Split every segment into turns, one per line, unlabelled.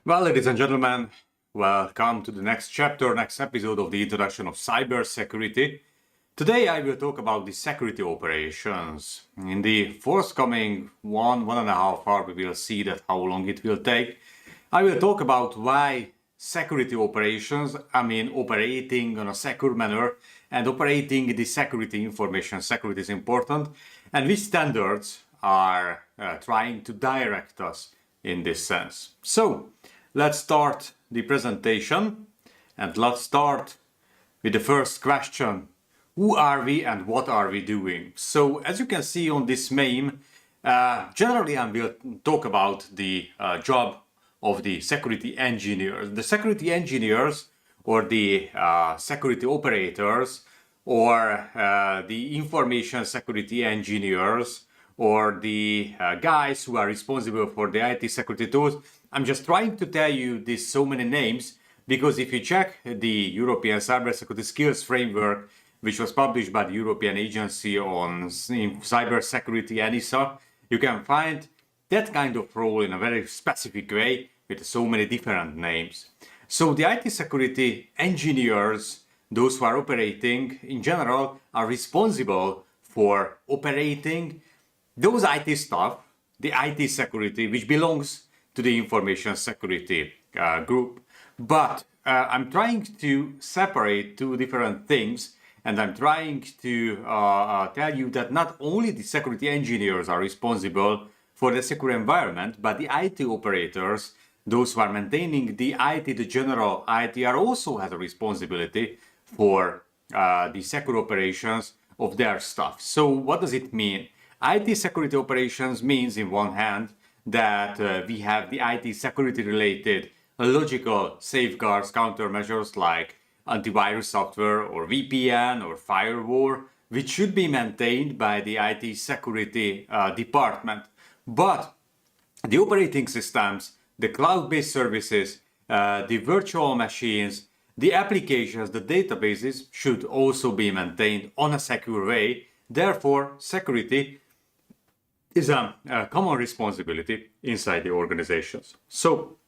Well, ladies and gentlemen, welcome to the next chapter, next episode of the introduction of cybersecurity. Today I will talk about the security operations. In the forthcoming one and a half hour, we will see that how long it will take. I will talk about why security operations, operating in a secure manner and operating the security information security is important, and which standards are trying to direct us in this sense. So, let's start the presentation and let's start with the first question. Who are we and what are we doing? So as you can see on this meme, generally I will talk about the job of the security engineers. The security engineers or the security operators or the information security engineers or the guys who are responsible for the IT security tools. I'm just trying to tell you these so many names because if you check the European Cybersecurity Skills Framework, which was published by the European Agency on Cybersecurity, NIST, you can find that kind of role in a very specific way with so many different names. So the IT security engineers, those who are operating in general, are responsible for operating those IT stuff, the IT security, which belongs to the information security group. But I'm trying to separate two different things, and I'm trying to tell you that not only the security engineers are responsible for the secure environment, but the IT operators, those who are maintaining the IT, the general IT, are also has a responsibility for the secure operations of their stuff. So what does it mean? IT security operations means, in one hand, that we have the IT security related logical safeguards, countermeasures like antivirus software or VPN or firewall, which should be maintained by the IT security department. But the operating systems, the cloud-based services, the virtual machines, the applications, the databases should also be maintained on a secure way. Therefore, security is a common responsibility inside the organizations. So,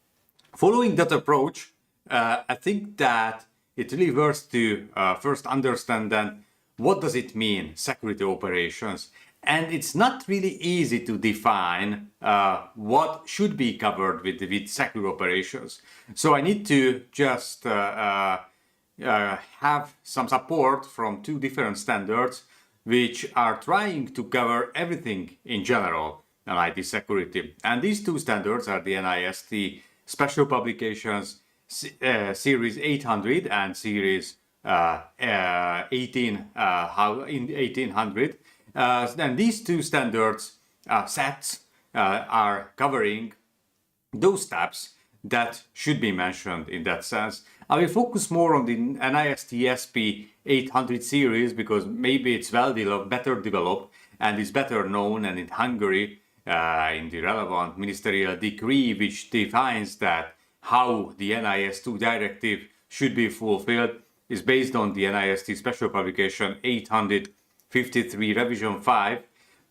following that approach, I think that it really worth to first understand then what does it mean, security operations. And it's not really easy to define what should be covered with secure operations. So I need to just have some support from two different standards which are trying to cover everything in general in IT security. And these two standards are the NIST Special Publications Series 800 and Series 1800. And these two standards sets are covering those steps that should be mentioned in that sense. I will focus more on the NIST SP 800 series because maybe it's better developed and is better known, and in Hungary in the relevant ministerial decree which defines that how the NIS2 directive should be fulfilled is based on the NIST Special Publication 853 Revision 5.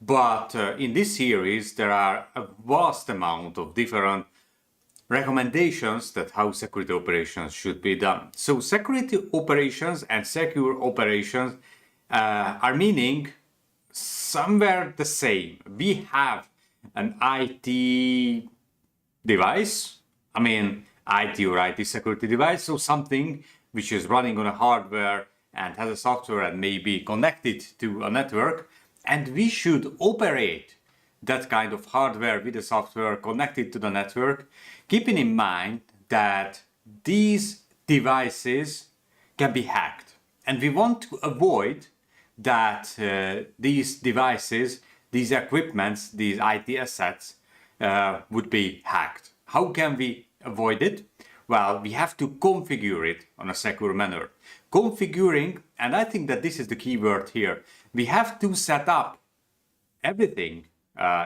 But in this series there are a vast amount of different recommendations that how security operations should be done. So security operations and secure operations are meaning somewhere the same. We have an IT device, IT or IT security device, so something which is running on a hardware and has a software and may be connected to a network, and we should operate that kind of hardware with the software connected to the network, keeping in mind that these devices can be hacked. And we want to avoid that these devices, these equipments, these IT assets would be hacked. How can we avoid it? Well, we have to configure it on a secure manner. Configuring, and I think that this is the key word here, we have to set up everything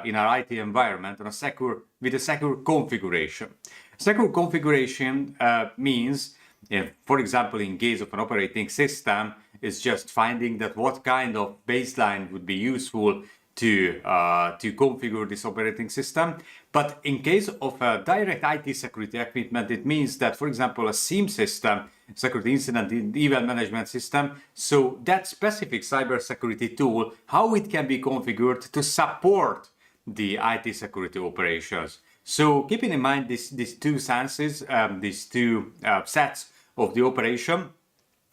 in our IT environment on with a secure configuration. Secure configuration means, for example, in case of an operating system, is just finding that what kind of baseline would be useful to configure this operating system. But in case of a direct IT security equipment, it means that, for example, a SIEM system, security incident and event management system, so that specific cybersecurity tool, how it can be configured to support the IT security operations. So keeping in mind these two senses, these two sets of the operation,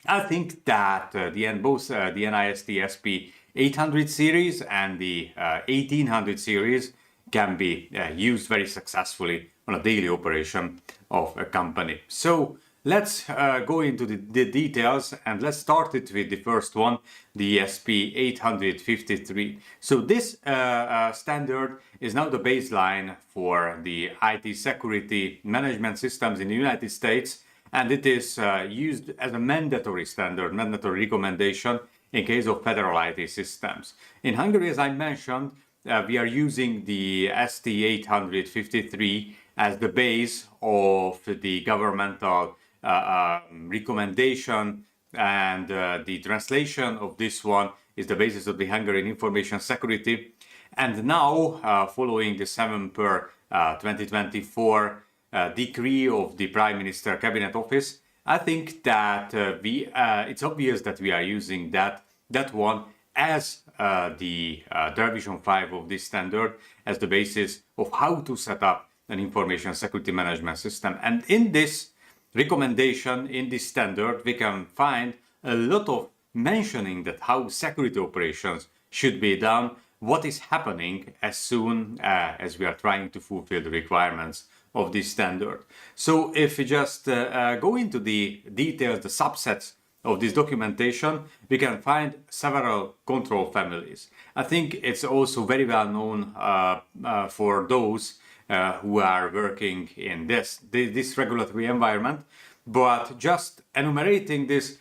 I think that both the NIST SP 800 series and the 1800 series can be used very successfully on a daily operation of a company. So let's go into the details, and let's start it with the first one, the SP 853. So this standard is now the baseline for the IT security management systems in the United States, and it is used as a mandatory standard, mandatory recommendation in case of federal IT systems. In Hungary, as I mentioned, we are using the ST 853 as the base of the governmental recommendation, and the translation of this one is the basis of the Hungarian information security. And now, following the 7 per 2024 decree of the Prime Minister Cabinet Office, I think that it's obvious that we are using that one as the version 5 of this standard as the basis of how to set up an information security management system. And in this recommendation, in this standard, we can find a lot of mentioning that how security operations should be done, what is happening as soon as we are trying to fulfill the requirements of this standard. So if we just go into the details, the subsets of this documentation, we can find several control families. I think it's also very well known for those who are working in this regulatory environment, but just enumerating this,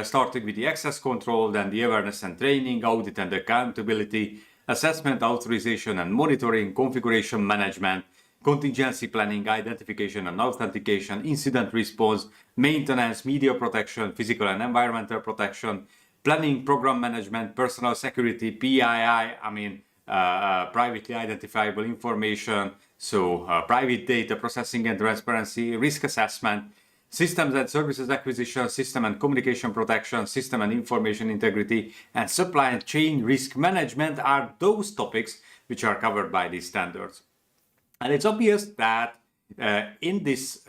starting with the access control, then the awareness and training, audit and accountability, assessment, authorization and monitoring, configuration management, contingency planning, identification and authentication, incident response, maintenance, media protection, physical and environmental protection, planning, program management, personal security, PII, privately identifiable information, so private data processing and transparency, risk assessment, systems and services acquisition, system and communication protection, system and information integrity, and supply chain risk management are those topics which are covered by these standards. And it's obvious that in this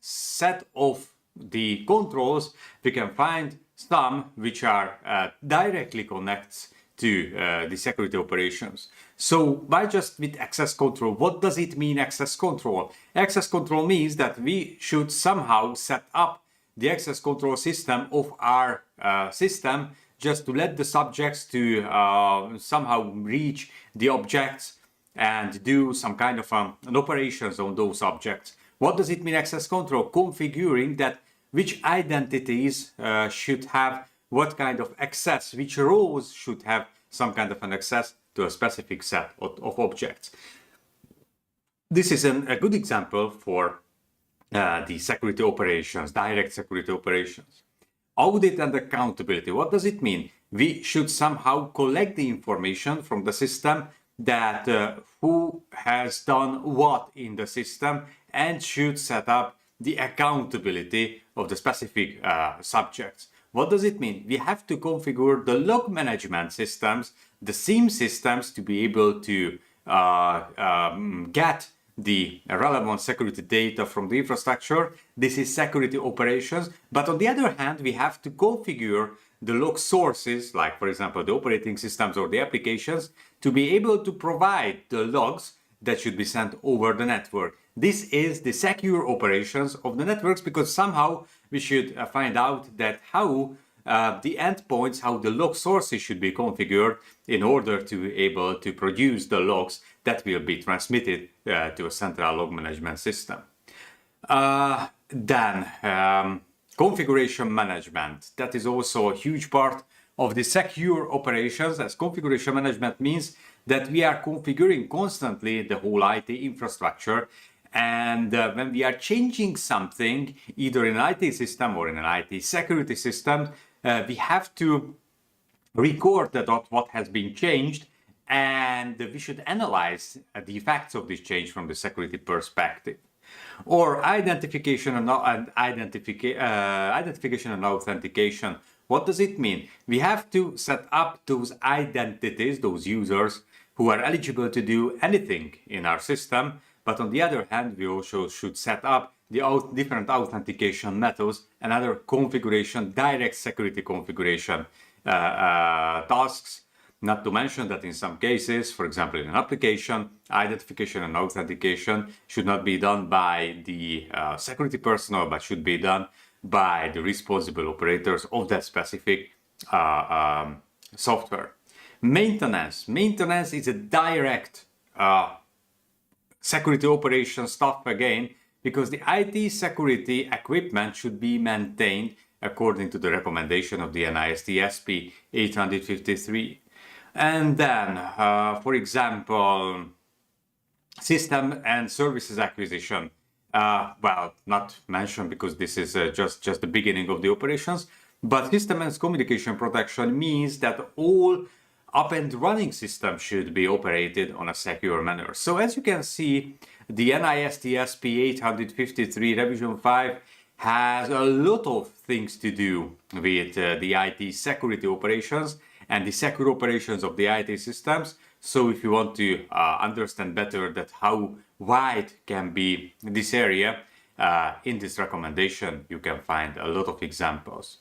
set of the controls, we can find some which are directly connects to the security operations. So by just with access control, what does it mean, access control? Access control means that we should somehow set up the access control system of our system just to let the subjects to somehow reach the objects and do some kind of an operations on those objects. What does it mean, access control? Configuring that which identities should have what kind of access, which roles should have some kind of an access to a specific set of objects. This is a good example for the security operations, direct security operations. Audit and accountability, what does it mean? We should somehow collect the information from the system that who has done what in the system, and should set up the accountability of the specific subjects. What does it mean? We have to configure the log management systems, the SIEM systems, to be able to get the relevant security data from the infrastructure. This is security operations. But on the other hand, we have to configure the log sources, like for example the operating systems or the applications, to be able to provide the logs that should be sent over the network. This is the secure operations of the networks, because somehow we should find out that how the endpoints, how the log sources should be configured in order to be able to produce the logs that will be transmitted to a central log management system. Then configuration management. That is also a huge part of the secure operations, as configuration management means that we are configuring constantly the whole IT infrastructure. And when we are changing something, either in an IT system or in an IT security system, we have to record that what has been changed and we should analyze the effects of this change from the security perspective. Or identification and authentication. What does it mean? We have to set up those identities, those users who are eligible to do anything in our system. But on the other hand, we also should set up the different authentication methods and other configuration, direct security configuration tasks. Not to mention that in some cases, for example, in an application, identification and authentication should not be done by the security personnel, but should be done by the responsible operators of that specific software. Maintenance. Maintenance is a direct security operation stuff again, because the IT security equipment should be maintained according to the recommendation of the NIST SP 853. And then, for example, system and services acquisition. Well, not mentioned because this is just the beginning of the operations, but system and communication protection means that all up and running systems should be operated on a secure manner. So as you can see, the NIST SP 853 revision 5 has a lot of things to do with the IT security operations and the secure operations of the IT systems. So if you want to understand better that how wide can be this area, in this recommendation you can find a lot of examples.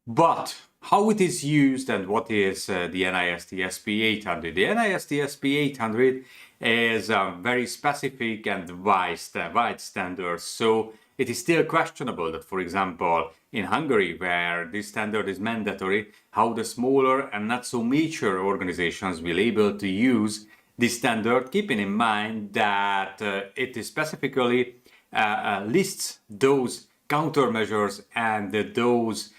But how it is used and what is the NIST SP 800? The NIST SP 800 is very specific and wide standards. So it is still questionable that, for example, in Hungary, where this standard is mandatory, how the smaller and not so mature organizations will be able to use this standard, keeping in mind that it is specifically lists those countermeasures and those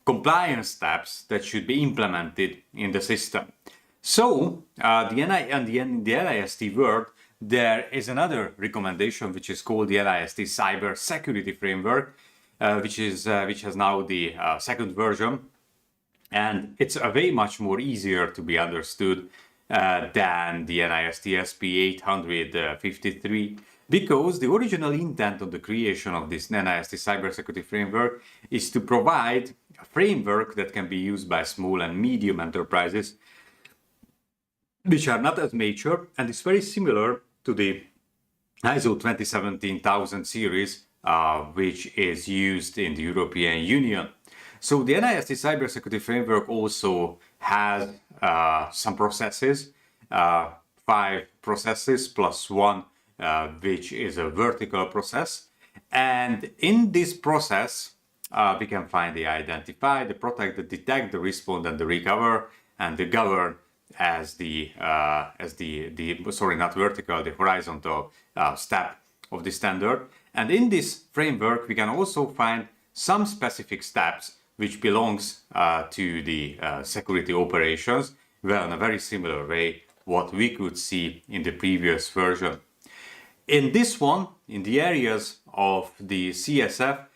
compliance steps that should be implemented in the system. So in the NIST world, there is another recommendation which is called the NIST Cybersecurity Framework, which has now the second version, and it's a way much more easier to be understood than the NIST SP 853, because the original intent of the creation of this NIST Cybersecurity Framework is to provide a framework that can be used by small and medium enterprises which are not as mature, and it's very similar to the ISO 27000 series, which is used in the European Union. So the NIST Cybersecurity Framework also has some processes, 5 processes plus 1, which is a vertical process. And in this process, we can find the identify, the protect, the detect, the respond, and the recover, and the govern as the horizontal step of the standard. And in this framework, we can also find some specific steps which belongs to the security operations, well, in a very similar way what we could see in the previous version. In this one, in the areas of the CSF,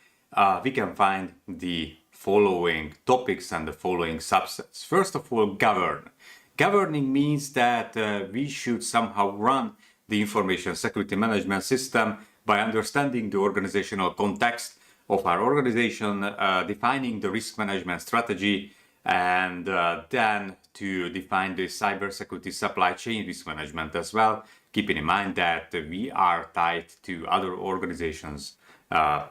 we can find the following topics and the following subsets. First of all, govern. Governing means that we should somehow run the information security management system by understanding the organizational context of our organization, defining the risk management strategy, and then to define the cybersecurity supply chain risk management as well, keeping in mind that we are tied to other organizations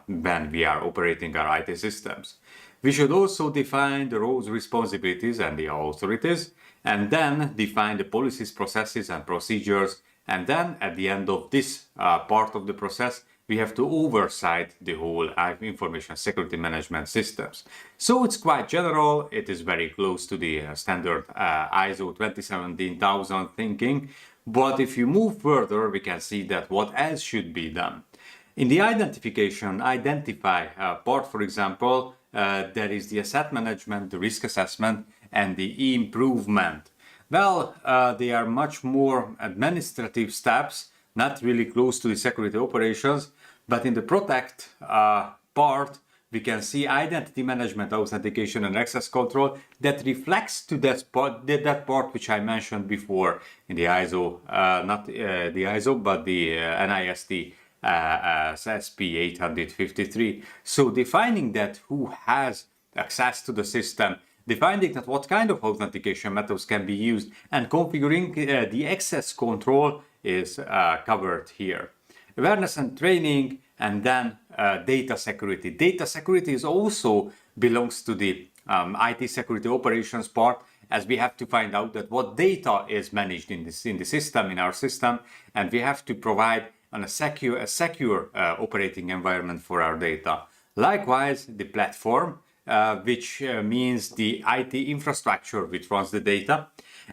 when we are operating our IT systems. We should also define the roles, responsibilities, and the authorities, and then define the policies, processes, and procedures. And then at the end of this part of the process, we have to oversight the whole information security management systems. So it's quite general. It is very close to the standard ISO 27000 thinking. But if you move further, we can see that what else should be done. In the identify part, for example, there is the asset management, the risk assessment, and the improvement. Well, they are much more administrative steps, not really close to the security operations, but in the protect part, we can see identity management, authentication, and access control that reflects to that part which I mentioned before in the ISO, not the ISO, but the NIST SP 853. So defining that who has access to the system, defining that what kind of authentication methods can be used, and configuring the access control is covered here. Awareness and training, and then data security. Data security is also belongs to the IT security operations part, as we have to find out that what data is managed in the system, in our system, and we have to provide a secure operating environment for our data. Likewise, the platform, which means the IT infrastructure which runs the data.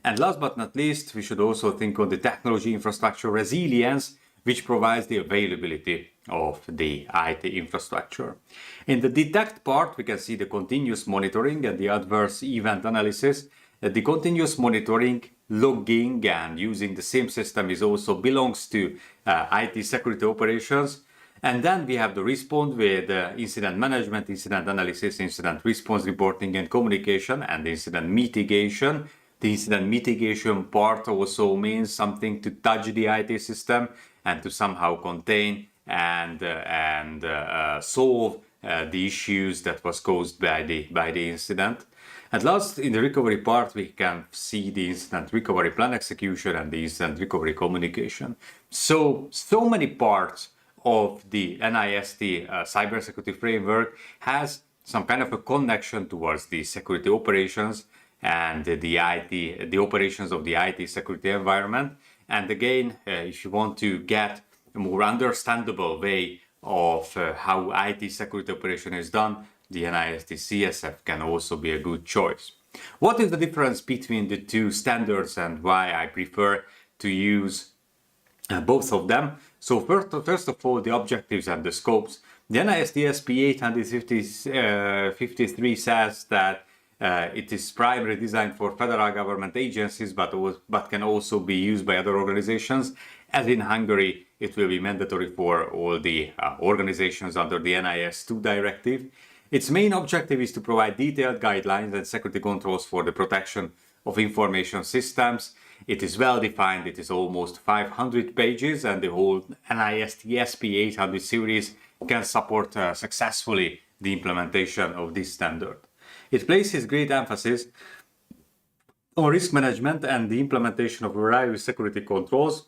And last but not least, we should also think of the technology infrastructure resilience, which provides the availability of the IT infrastructure. In the detect part, we can see the continuous monitoring and the adverse event analysis. The continuous monitoring, logging, and using the same system is also belongs to IT security operations. And then we have the response with incident management, incident analysis, incident response reporting and communication, and the incident mitigation. The incident mitigation part also means something to touch the IT system and to somehow contain and solve the issues that was caused by the incident. At last, in the recovery part, we can see the incident recovery plan execution and the incident recovery communication. So many parts of the NIST cybersecurity framework has some kind of a connection towards the security operations and the operations of the IT security environment. And again, if you want to get a more understandable way of how IT security operation is done, the NIST CSF can also be a good choice. What is the difference between the two standards and why I prefer to use both of them? So first of all, the objectives and the scopes. The NIST SP 853 says that it is primarily designed for federal government agencies, but can also be used by other organizations. As in Hungary, it will be mandatory for all the organizations under the NIS2 directive. Its main objective is to provide detailed guidelines and security controls for the protection of information systems. It is well defined, it is almost 500 pages, and the whole NIST SP 800 series can support successfully the implementation of this standard. It places great emphasis on risk management and the implementation of various security controls.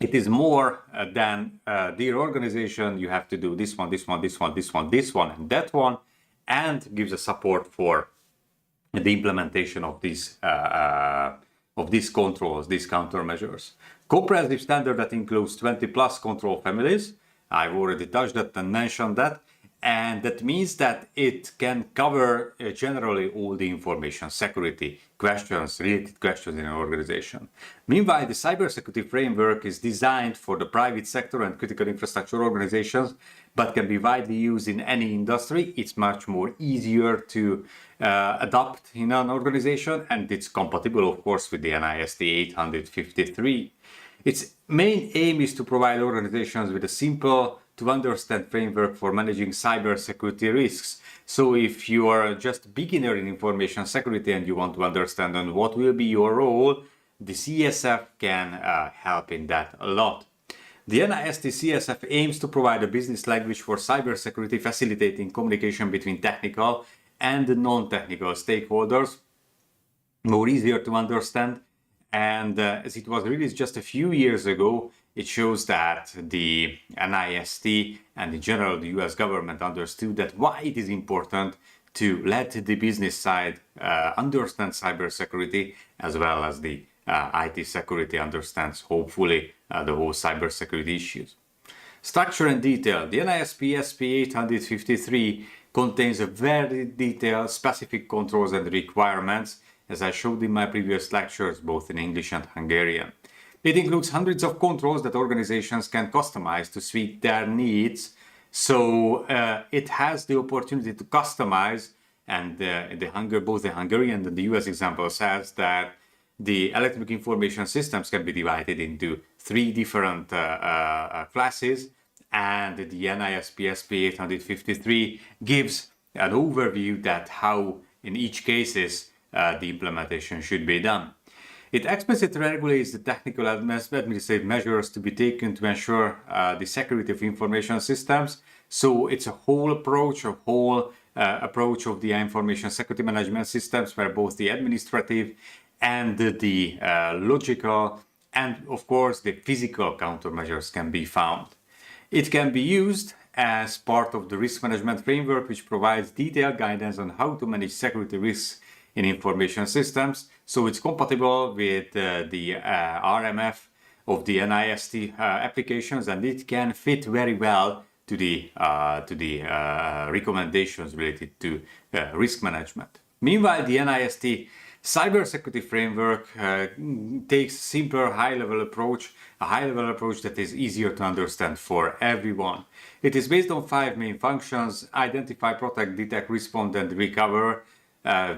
It is more than, dear organization, you have to do this one, this one, this one, this one, this one, and that one, and gives a support for the implementation of these controls, these countermeasures. Comprehensive standard that includes 20 plus control families. I've already touched that and mentioned that. And that means that it can cover generally all the information security questions, related questions in an organization. Meanwhile, the cybersecurity framework is designed for the private sector and critical infrastructure organizations, but can be widely used in any industry. It's much more easier to adopt in an organization, and it's compatible, of course, with the NIST 853. Its main aim is to provide organizations with a simple to understand framework for managing cybersecurity risks. So if you are just a beginner in information security and you want to understand on what will be your role, the CSF can help in that a lot. The NIST CSF aims to provide a business language for cybersecurity, facilitating communication between technical and non-technical stakeholders, more easier to understand. And as it was released just a few years ago, it shows that the NIST and in general the US government understood that why it is important to let the business side understand cybersecurity, as well as the IT security understands, hopefully, the whole cybersecurity issues. Structure and detail. The NIST SP 853 contains a very detailed specific controls and requirements, as I showed in my previous lectures, both in English and Hungarian. It includes hundreds of controls that organizations can customize to suit their needs. So it has the opportunity to customize, and both the Hungarian and the US example says that the electronic information systems can be divided into 3 different classes, and the NIST SP 853 gives an overview that how in each cases the implementation should be done. It explicitly regulates the technical administrative measures to be taken to ensure the security of information systems. So it's a whole approach of the information security management systems, where both the administrative and the logical and of course the physical countermeasures can be found. It can be used as part of the risk management framework, which provides detailed guidance on how to manage security risks in information systems. So it's compatible with the RMF of the NIST applications, and it can fit very well to the recommendations related to risk management. Meanwhile, the NIST cybersecurity framework takes a simpler high-level approach, that is easier to understand for everyone. It is based on 5 main functions: identify, protect, detect, respond, and recover,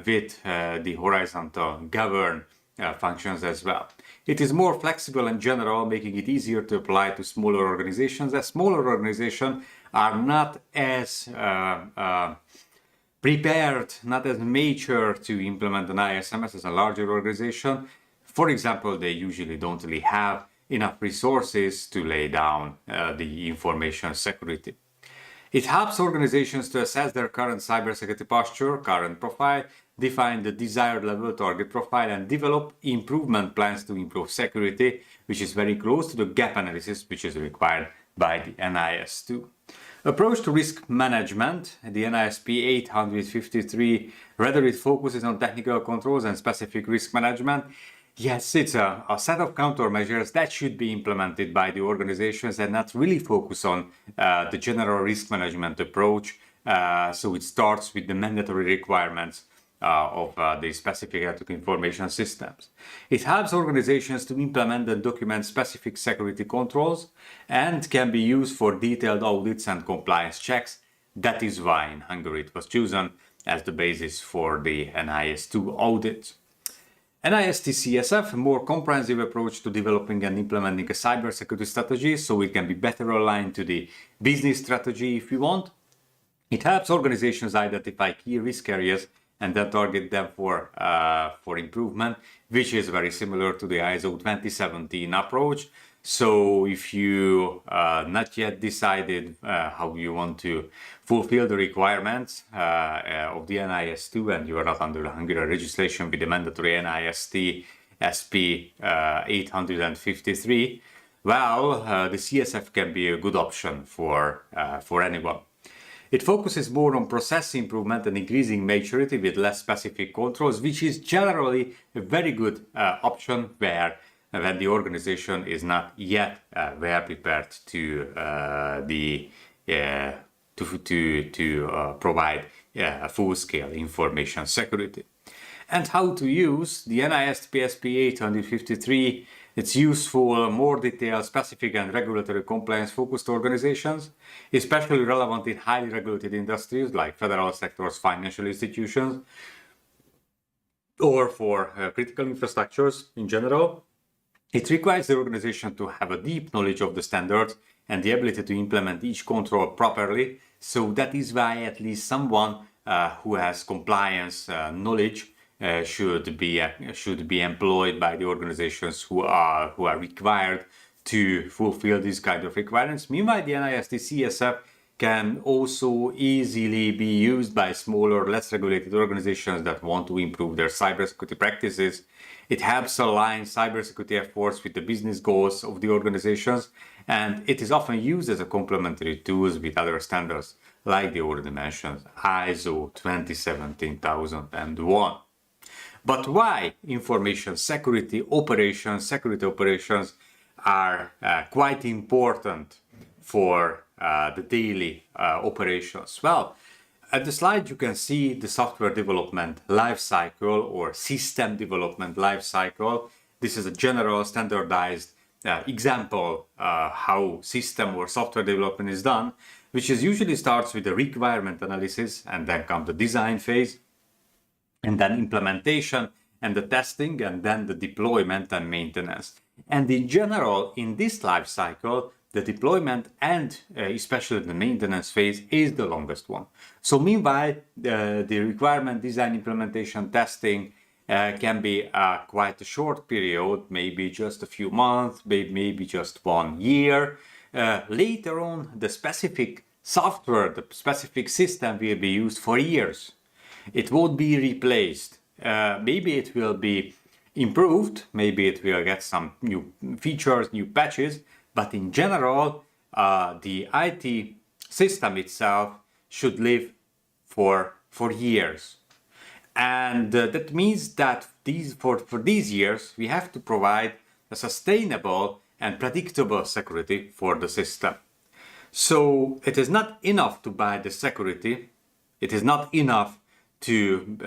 with the horizontal govern functions as well. It is more flexible in general, making it easier to apply to smaller organizations, as smaller organizations are not as prepared, not as mature to implement an ISMS as a larger organization. For example, they usually don't really have enough resources to lay down the information security. It helps organizations to assess their current cybersecurity posture, current profile, define the desired level target profile, and develop improvement plans to improve security, which is very close to the gap analysis which is required by the NIS2. Approach to risk management. The NISP 853, rather it focuses on technical controls and specific risk management. Yes, it's a set of countermeasures that should be implemented by the organizations and not really focus on the general risk management approach. So it starts with the mandatory requirements of the specific electronic information systems. It helps organizations to implement and document specific security controls and can be used for detailed audits and compliance checks. That is why in Hungary it was chosen as the basis for the NIS2 audit. NIST CSF, a more comprehensive approach to developing and implementing a cybersecurity strategy, so it can be better aligned to the business strategy if you want. It helps organizations identify key risk areas and then target them for improvement, which is very similar to the ISO 2017 approach. So if you not yet decided how you want to fulfill the requirements of the NIS2 and you are not under the Hungarian legislation with the mandatory NIST SP 853, well, the CSF can be a good option for anyone. It focuses more on process improvement and increasing maturity with less specific controls, which is generally a very good option when the organization is not yet well prepared to provide a full-scale information security. And how to use the NIST PSP 853. It's useful, more detailed, specific and regulatory compliance-focused organizations, especially relevant in highly regulated industries like federal sectors, financial institutions, or for critical infrastructures in general. It requires the organization to have a deep knowledge of the standards and the ability to implement each control properly. So that is why at least someone who has compliance knowledge should be employed by the organizations who are required to fulfill these kind of requirements. Meanwhile, the NIST CSF can also easily be used by smaller, less regulated organizations that want to improve their cybersecurity practices. It helps align cybersecurity efforts with the business goals of the organizations, and it is often used as a complementary tool with other standards, like the already mentioned ISO 27001. But why information security operations are quite important for the daily operations? Well, at the slide you can see the software development life cycle or system development life cycle. This is a general standardized example how system or software development is done, which usually starts with the requirement analysis, and then comes the design phase, and then implementation and the testing, and then the deployment and maintenance. And in general, in this life cycle, the deployment and especially the maintenance phase is the longest one. So meanwhile, the requirement design, implementation, testing can be quite a short period, maybe just a few months, maybe just 1 year. Later on, the specific software, the specific system will be used for years. It won't be replaced. Maybe it will be improved, maybe it will get some new features, new patches, but in general, the IT system itself should live for years. And that means that for these years, we have to provide a sustainable and predictable security for the system. So it is not enough to buy the security. It is not enough to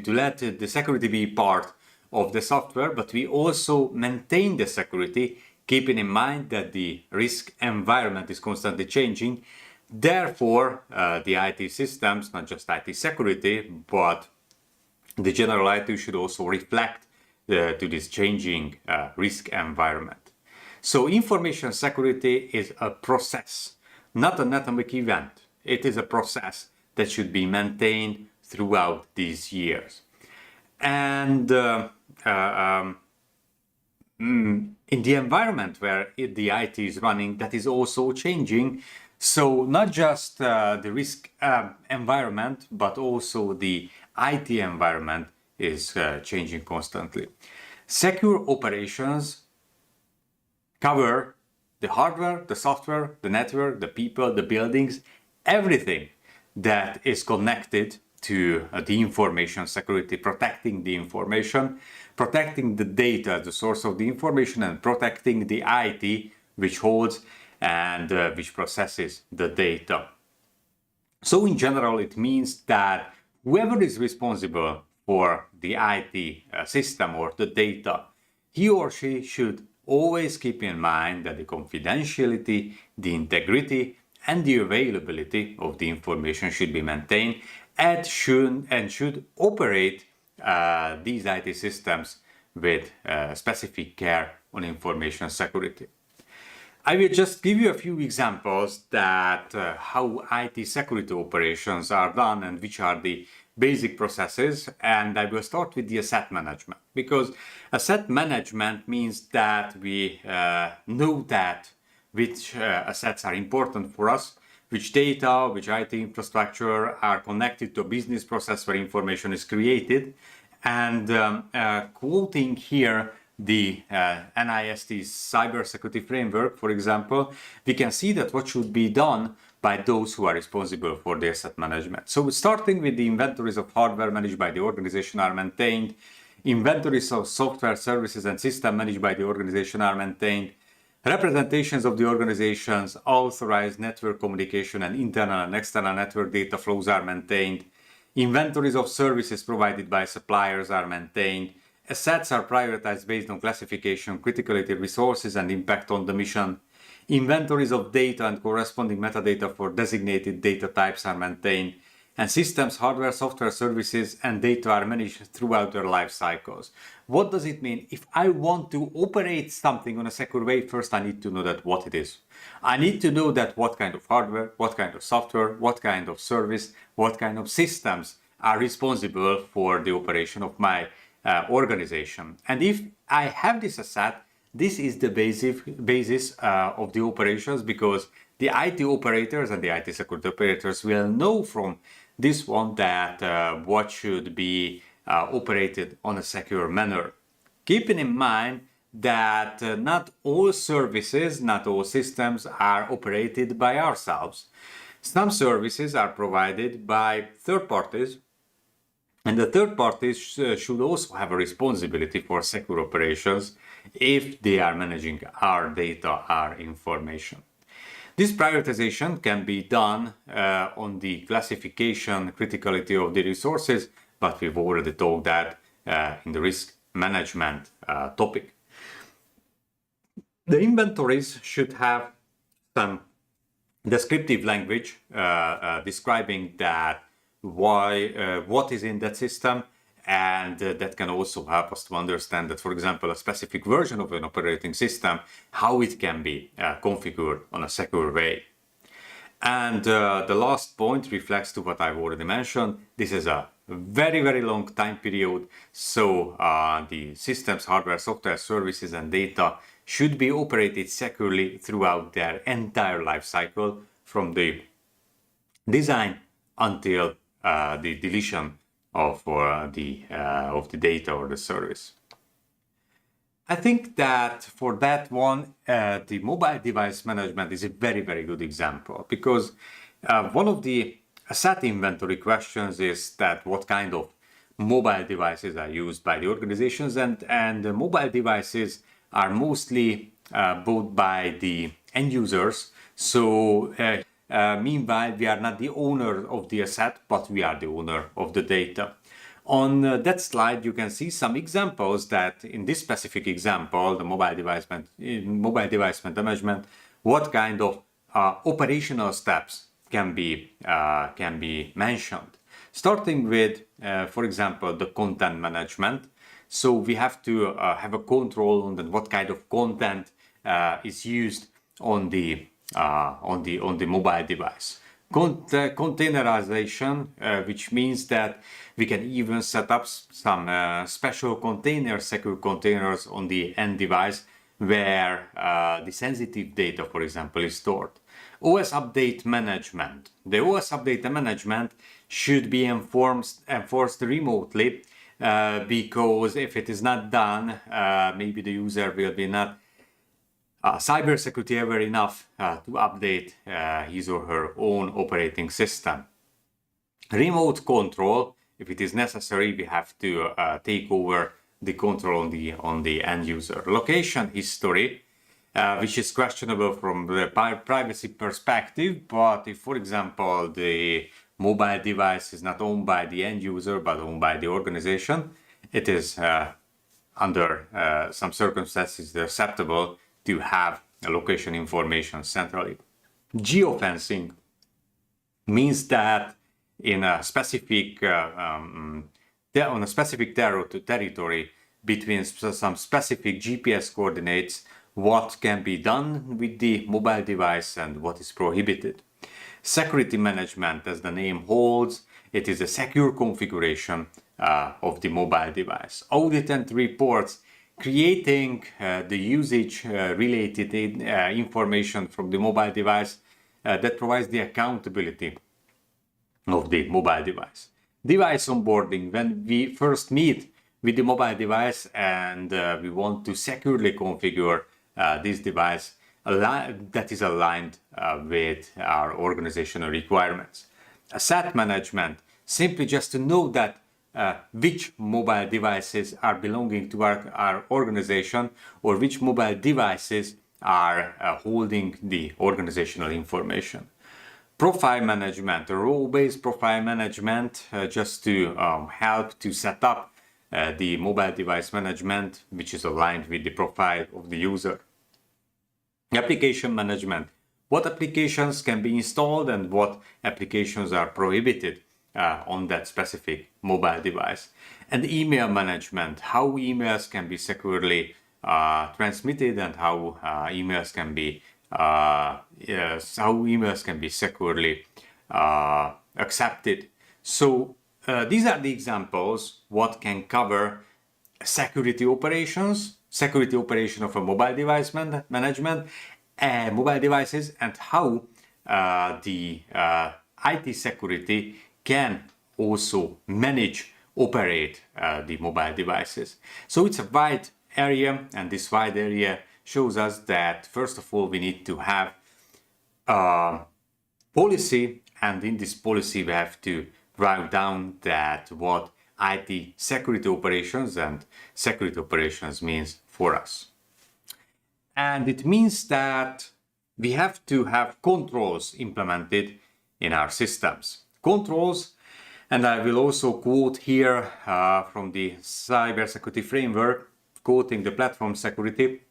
let the security be part of the software, but we also maintain the security, keeping in mind that the risk environment is constantly changing. Therefore, the IT systems, not just IT security, but the general IT should also reflect to this changing risk environment. So information security is a process, not an atomic event. It is a process that should be maintained throughout these years. And in the environment where the IT is running, that is also changing. So not just the risk environment, but also the IT environment is changing constantly. Secure operations cover the hardware, the software, the network, the people, the buildings, everything that is connected to the information security, protecting the information, protecting the data, the source of the information, and protecting the IT which holds and which processes the data. So in general, it means that whoever is responsible for the IT system or the data, he or she should always keep in mind that the confidentiality, the integrity, and the availability of the information should be maintained and should operate these IT systems with specific care on information security. I will just give you a few examples that how IT security operations are done and which are the basic processes, and I will start with the asset management, because asset management means that we know that which assets are important for us, which data, which IT infrastructure are connected to a business process where information is created. And quoting here the NIST Cybersecurity framework, for example, we can see that what should be done by those who are responsible for the asset management. So starting with the inventories of hardware managed by the organization are maintained, inventories of software, services, and systems managed by the organization are maintained, representations of the organization's authorized network communication and internal and external network data flows are maintained, inventories of services provided by suppliers are maintained, assets are prioritized based on classification, criticality, resources, and impact on the mission, inventories of data and corresponding metadata for designated data types are maintained, and systems, hardware, software, services, and data are managed throughout their life cycles. What does it mean? If I want to operate something on a secure way, first I need to know that what it is. I need to know that what kind of hardware, what kind of software, what kind of service, what kind of systems are responsible for the operation of my organization. And if I have this asset, this is the basis of the operations, because the IT operators and the IT security operators will know from this one that what should be operated on a secure manner. Keeping in mind that not all services, not all systems are operated by ourselves. Some services are provided by third parties, and the third parties should also have a responsibility for secure operations if they are managing our data, our information. This prioritization can be done on the classification, criticality of the resources, but we've already talked that in the risk management topic. The inventories should have some descriptive language describing that what is in that system And that can also help us to understand that, for example, a specific version of an operating system, how it can be configured on a secure way. And the last point reflects to what I've already mentioned. This is a very, very long time period. So the systems, hardware, software, services, and data should be operated securely throughout their entire life cycle, from the design until the deletion of the data or the service. I think that for that one, the mobile device management is a very, very good example, because one of the asset inventory questions is that what kind of mobile devices are used by the organizations, and the mobile devices are mostly bought by the end users. So meanwhile, we are not the owner of the asset, but we are the owner of the data. On that slide, you can see some examples that in this specific example, the mobile device management, what kind of operational steps can be mentioned. Starting with, for example, the content management. So we have to have a control on what kind of content is used on the mobile device. Containerization, which means that we can even set up some special containers, secure containers on the end device where the sensitive data, for example, is stored. OS update management. The OS update management should be enforced remotely because if it is not done, maybe the user will be not cybersecurity aware enough to update his or her own operating system. Remote control, if it is necessary, we have to take over the control on the end user. Location history, which is questionable from the privacy perspective, but if, for example, the mobile device is not owned by the end user but owned by the organization, it is under some circumstances acceptable to have a location information centrally. Geofencing means that in a specific on a specific territory between some specific GPS coordinates, what can be done with the mobile device and what is prohibited. Security management, as the name holds, it is a secure configuration of the mobile device. Audit and reports, creating the usage related information from the mobile device that provides the accountability of the mobile device. Device onboarding, when we first meet with the mobile device and we want to securely configure this device that is aligned with our organizational requirements. Asset management, simply just to know that which mobile devices are belonging to our organization, or which mobile devices are holding the organizational information. Profile management, role-based profile management, just to help to set up the mobile device management, which is aligned with the profile of the user. Application management, what applications can be installed and what applications are prohibited on that specific mobile device. And email management, how emails can be securely transmitted and how emails can be securely accepted. So these are the examples what can cover security operation of a mobile device management, mobile devices, and how the IT security can also operate the mobile devices. So it's a wide area, and this wide area shows us that first of all we need to have a policy, and in this policy we have to write down that what IT security operations and security operations means for us. And it means that we have to have controls implemented in our systems. Controls, and I will also quote here from the cybersecurity framework, quoting the platform security,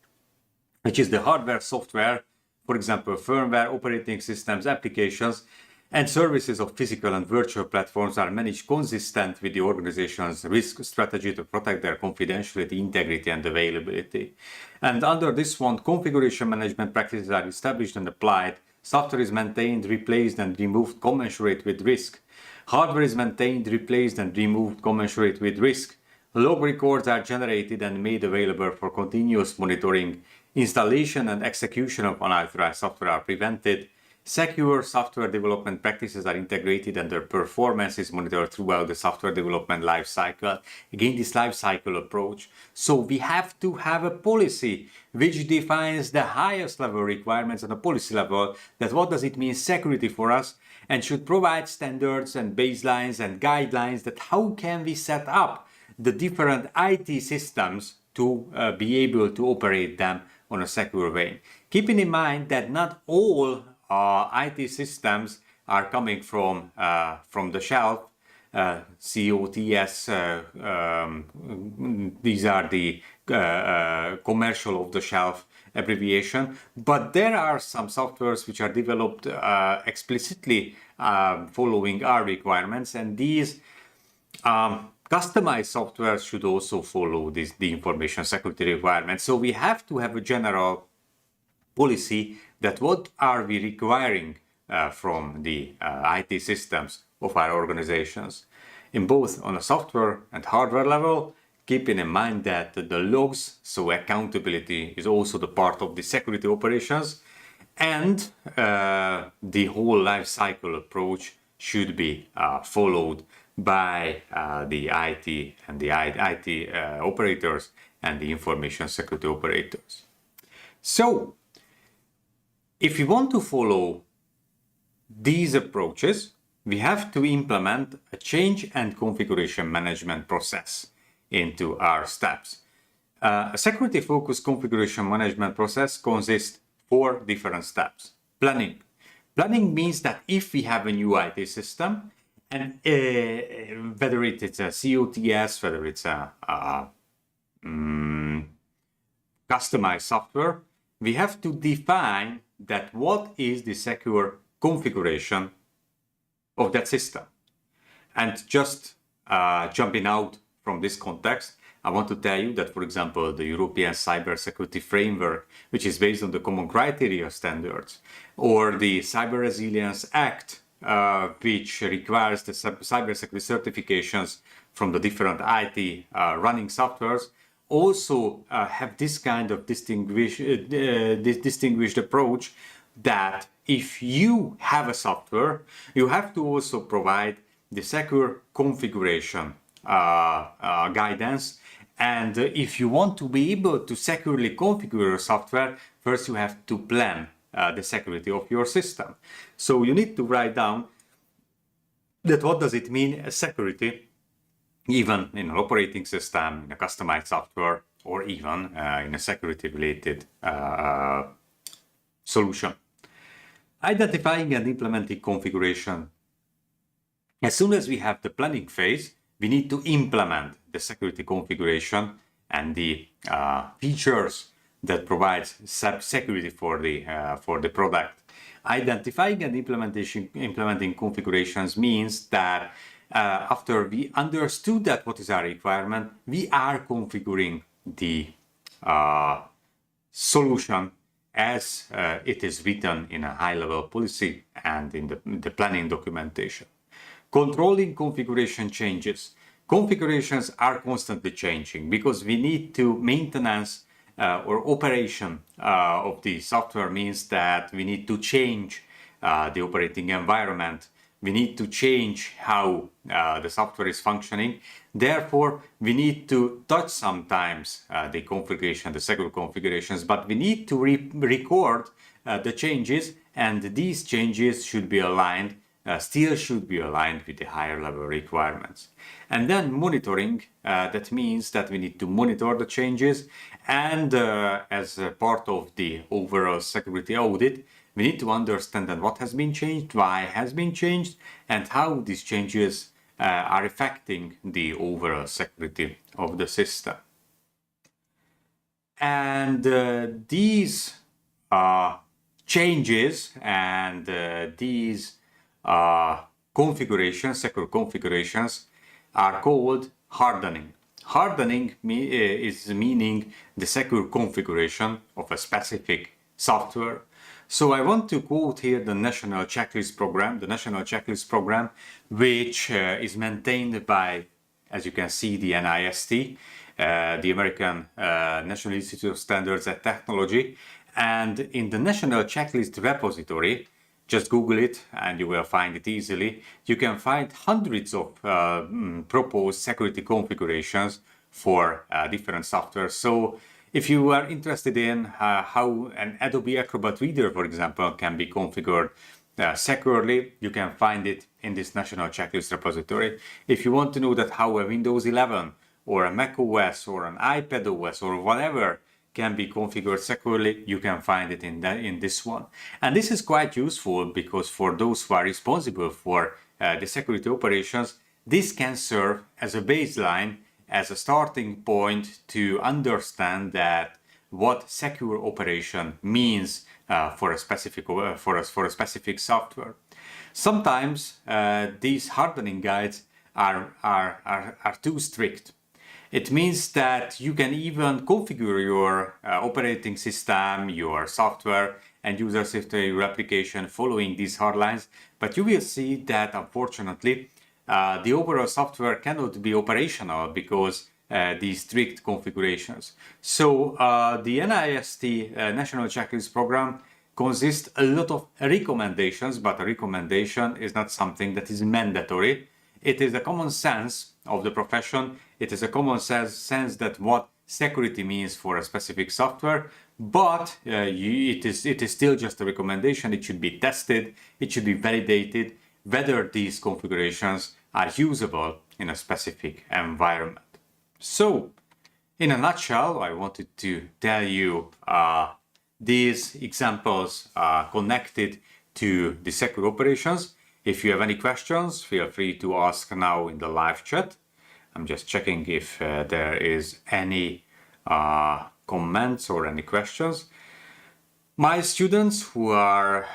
which is the hardware, software, for example, firmware, operating systems, applications, And services of physical and virtual platforms are managed consistent with the organization's risk strategy to protect their confidentiality, integrity, and availability. And under this one, configuration management practices are established and applied. Software is maintained, replaced, and removed commensurate with risk. Hardware is maintained, replaced, and removed commensurate with risk. Log records are generated and made available for continuous monitoring. Installation and execution of unauthorized software are prevented. Secure software development practices are integrated and their performance is monitored throughout the software development lifecycle. Again, this lifecycle approach. So we have to have a policy which defines the highest level requirements on a policy level, that what does it mean security for us, and should provide standards and baselines and guidelines that how can we set up the different IT systems to be able to operate them on a secure way. Keeping in mind that not all IT systems are coming from the shelf. COTS, these are the commercial off-the-shelf abbreviation, but there are some softwares which are developed explicitly following our requirements, and these customized software should also follow the information security requirements. So we have to have a general policy that what are we requiring from the IT systems of our organizations, in both on a software and hardware level, keeping in mind that the logs, so accountability, is also the part of the security operations, and the whole life cycle approach should be followed by the IT and the IT operators and the information security operators. So, if we want to follow these approaches, we have to implement a change and configuration management process into our steps. A security-focused configuration management process consists of 4 different steps. Planning. Planning means that if we have a new IT system, and whether it's a COTS, whether it's a customized software, we have to define that what is the secure configuration of that system. And just jumping out from this context, I want to tell you that, for example, the European Cybersecurity Framework, which is based on the Common Criteria Standards, or the Cyber Resilience Act, which requires the cybersecurity certifications from the different IT running softwares, also have this kind of distinguished approach that if you have a software, you have to also provide the secure configuration guidance. And if you want to be able to securely configure your software, first you have to plan the security of your system. So you need to write down that what does it mean security, even in an operating system, in a customized software, or even in a security-related solution. Identifying and implementing configuration. As soon as we have the planning phase, we need to implement the security configuration and the features that provide security for the product. Identifying and implementing configurations means that after we understood that what is our requirement, we are configuring the solution as it is written in a high-level policy and in the planning documentation. Controlling configuration changes. Configurations are constantly changing because we need to maintenance or operation of the software means that we need to change the operating environment. We need to change how the software is functioning. Therefore, we need to touch sometimes the configuration, the secure configurations, but we need to record the changes, and these changes should be aligned, still should be aligned with the higher level requirements. And then monitoring, that means that we need to monitor the changes, and as a part of the overall security audit, we need to understand that what has been changed, why has been changed, and how these changes are affecting the overall security of the system. And these changes and these secure configurations, are called hardening. Hardening is meaning the secure configuration of a specific software. So I want to quote here the National Checklist Program, which is maintained by, as you can see, the NIST, the American National Institute of Standards and Technology. And in the National Checklist repository, just Google it and you will find it easily. You can find hundreds of proposed security configurations for different software. So if you are interested in how an Adobe Acrobat Reader, for example, can be configured securely, you can find it in this National Checklist repository. If you want to know that how a Windows 11 or a Mac OS or an iPad OS or whatever can be configured securely, you can find it in this one. And this is quite useful because for those who are responsible for the security operations, this can serve as a baseline, as a starting point to understand that what secure operation means for a specific software. Sometimes these hardening guides are too strict. It means that you can even configure your operating system, your software, and user safety, your application following these hard lines. But you will see that, unfortunately, the overall software cannot be operational because these strict configurations. So the NIST National Checklist Program consists a lot of recommendations, but a recommendation is not something that is mandatory. It is the common sense of the profession. It is a common sense that what security means for a specific software, but it is still just a recommendation. It should be tested. It should be validated whether these configurations are usable in a specific environment. So, in a nutshell, I wanted to tell you these examples connected to the secure operations. If you have any questions, feel free to ask now in the live chat. I'm just checking if there is any comments or any questions. My students who are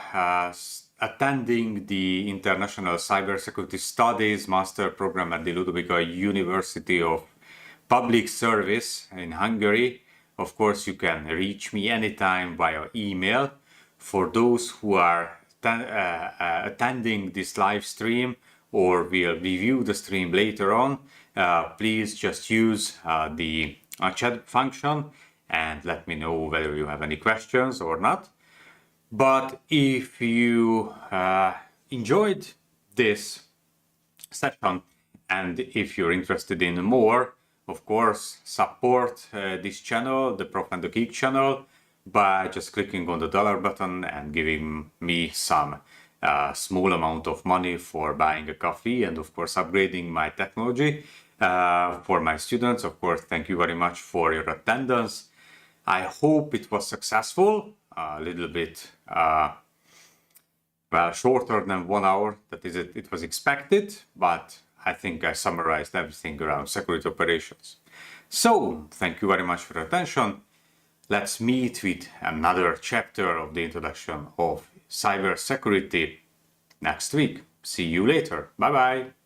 attending the International Cybersecurity Studies Master Program at the Ludovika University of Public Service in Hungary, of course you can reach me anytime via email. For those who are attending this live stream or will review the stream later on, please just use the chat function and let me know whether you have any questions or not. But if you enjoyed this session and if you're interested in more, of course, support this channel, the Prof and the Geek channel, by just clicking on the dollar button and giving me some small amount of money for buying a coffee and of course upgrading my technology. For my students, of course, thank you very much for your attendance. I hope it was successful, a little bit well, shorter than 1 hour, that is it was expected, but I think I summarized everything around security operations. So, thank you very much for your attention. Let's meet with another chapter of the introduction of cybersecurity next week. See you later. Bye bye.